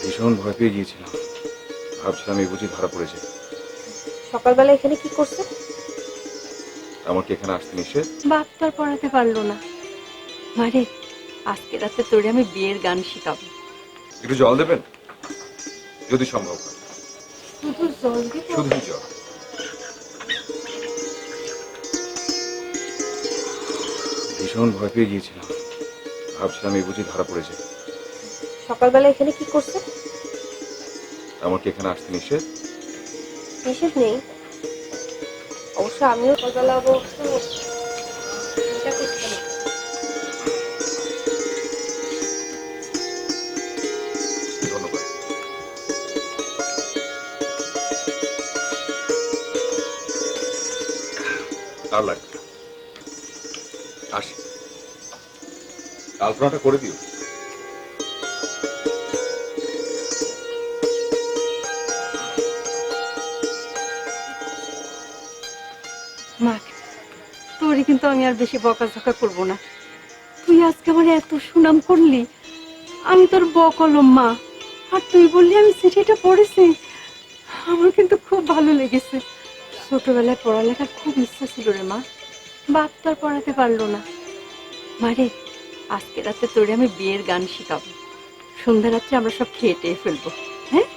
ভীষণ ভয় পেয়ে গিয়েছিলাম। ভাবছিলাম এই বুঝি ধরা পড়েছে। সকালবেলা এখানে কি করছে? আমার কি এখানে আসতে নিষেধ? বাপ তো আর পড়াতে পারলো না। মারে, আজকে রাতে তোরে আমি বিয়ের গান শিখাবো। একটু জল দেবেন যদি সম্ভব হয়। শুধু জল দিব? শুধুই জল। ভীষণ ভয় পেয়ে গিয়েছিলাম। ভাবছিলাম এই বুঝি ধরা পড়েছে। সকালবেলা এখানে কি করছে? আমার কি এখানে আসতে নিষেধ? নিষেধ নেই, অবশ্য আমিও সকালবেলা অবশ্য চিন্তা করছিলাম। ধন্যবাদ। আর লাগবে না। আসি, আলপনাটা করে দিও। মা, তোরে কিন্তু আমি আর বেশি বকাঝকা করবো না। তুই আজকে আমার এত সুনাম করলি, আমি তোর বকলম মা। আর তুই বললি আমি চিঠিটা পড়েছি, আমার কিন্তু খুব ভালো লেগেছে। ছোটবেলায় পড়ালেখার খুব ইচ্ছা ছিল রে মা, বাপ তো আর পড়াতে পারলো না। মারে, আজকে রাতে তোরে আমি বিয়ের গান শিখাবো। সন্ধ্যা রাত্রে আমরা সব খেয়ে টেয়ে ফেলবো। হ্যাঁ?